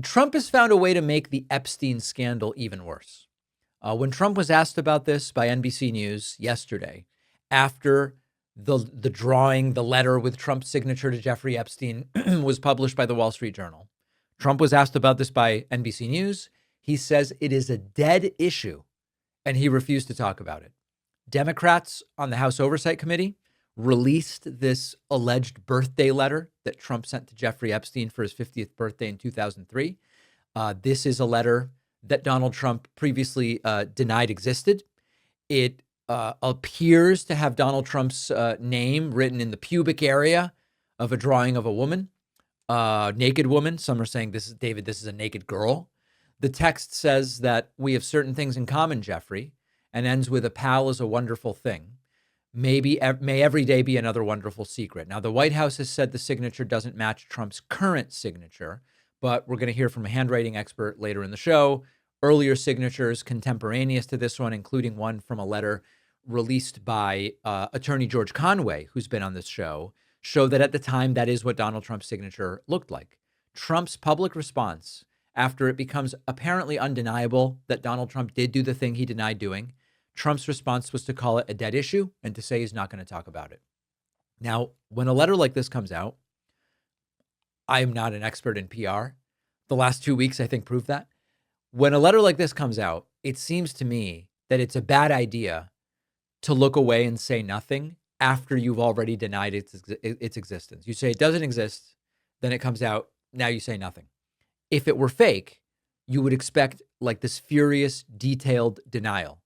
Trump has found a way to make the Epstein scandal even worse. When Trump was asked about this by NBC News yesterday, after the drawing, the letter with Trump's signature to Jeffrey Epstein was published by the Wall Street Journal, Trump was asked about this by NBC News. He says it is a dead issue, and he refused to talk about it. Democrats on the House Oversight Committee released this alleged birthday letter that Trump sent to Jeffrey Epstein for his 50th birthday in 2003. This is a letter that Donald Trump previously denied existed. It appears to have Donald Trump's name written in the pubic area of a drawing of a woman, naked woman. Some are saying, this is David, this is a naked girl. The text says that we have certain things in common, Jeffrey, and ends with a pal is a wonderful thing. May every day be another wonderful secret. Now, the White House has said the signature doesn't match Trump's current signature, but we're going to hear from a handwriting expert later in the show. Earlier signatures contemporaneous to this one, including one from a letter released by attorney George Conway, who's been on this show, show that at the time, that is what Donald Trump's signature looked like. Trump's public response, after it becomes apparently undeniable that Donald Trump did do the thing he denied doing, Trump's response was to call it a dead issue and to say he's not going to talk about it. Now, when a letter like this comes out, I am not an expert in PR. The last 2 weeks, I think, proved that. When a letter like this comes out, it seems to me that it's a bad idea to look away and say nothing after you've already denied its existence. You say it doesn't exist, then it comes out, now you say nothing. If it were fake, you would expect like this furious, detailed denial.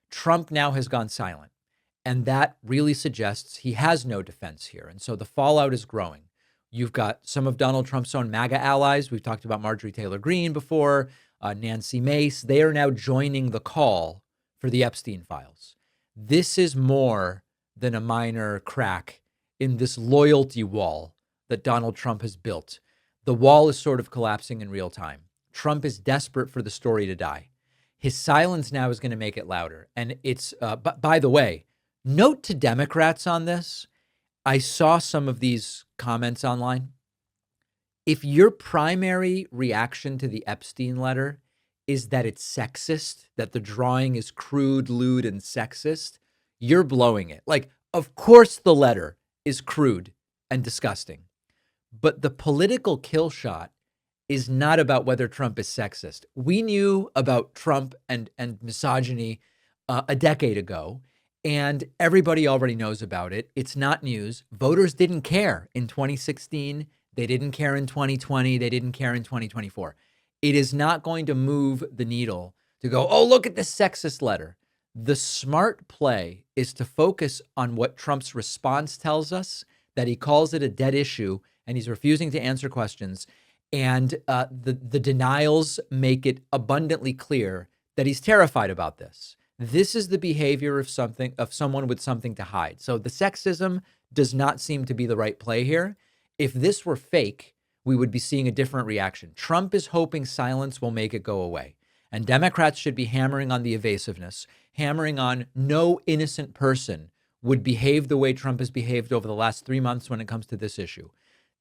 Trump now has gone silent, and that really suggests he has no defense here. And so the fallout is growing. You've got some of Donald Trump's own MAGA allies. We've talked about Marjorie Taylor Greene before, Nancy Mace. They are now joining the call for the Epstein files. This is more than a minor crack in this loyalty wall that Donald Trump has built. The wall is sort of collapsing in real time. Trump is desperate for the story to die. His silence now is going to make it louder. And it's, by the way, note to Democrats on this. I saw some of these comments online. If your primary reaction to the Epstein letter is that it's sexist, that the drawing is crude, lewd, and sexist, you're blowing it. Like, of course the letter is crude and disgusting, but the political kill shot is not about whether Trump is sexist. We knew about Trump and misogyny a decade ago, and everybody already knows about it. It's not news. Voters didn't care in 2016. They didn't care in 2020. They didn't care in 2024. It is not going to move the needle to go, oh, look at this sexist letter. The smart play is to focus on what Trump's response tells us, that he calls it a dead issue and he's refusing to answer questions. And the denials make it abundantly clear that he's terrified about this. This is the behavior of someone with something to hide. So the sexism does not seem to be the right play here. If this were fake, we would be seeing a different reaction. Trump is hoping silence will make it go away. And Democrats should be hammering on the evasiveness, hammering on no innocent person would behave the way Trump has behaved over the last 3 months when it comes to this issue.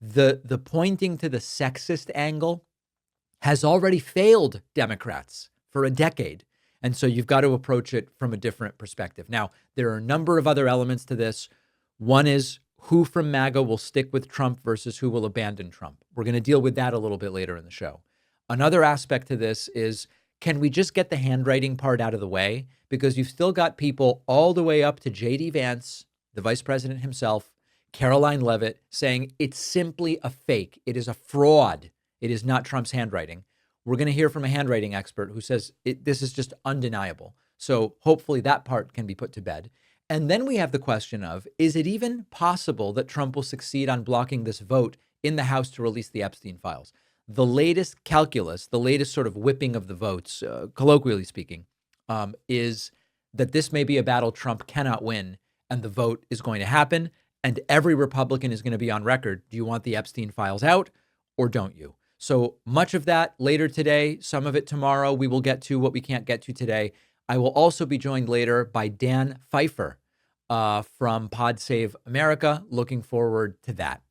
The pointing to the sexist angle has already failed Democrats for a decade. And so you've got to approach it from a different perspective. Now, there are a number of other elements to this. One is who from MAGA will stick with Trump versus who will abandon Trump. We're going to deal with that a little bit later in the show. Another aspect to this is, can we just get the handwriting part out of the way? Because you've still got people all the way up to J.D. Vance, the vice president himself, Caroline Leavitt, saying it's simply a fake. It is a fraud. It is not Trump's handwriting. We're going to hear from a handwriting expert who says this is just undeniable. So hopefully that part can be put to bed. And then we have the question of, is it even possible that Trump will succeed on blocking this vote in the House to release the Epstein files? The latest calculus, the latest sort of whipping of the votes, colloquially speaking, is that this may be a battle Trump cannot win, and the vote is going to happen. And every Republican is going to be on record. Do you want the Epstein files out or don't you? So much of that later today, some of it tomorrow. We will get to what we can't get to today. I will also be joined later by Dan Pfeiffer from Pod Save America. Looking forward to that.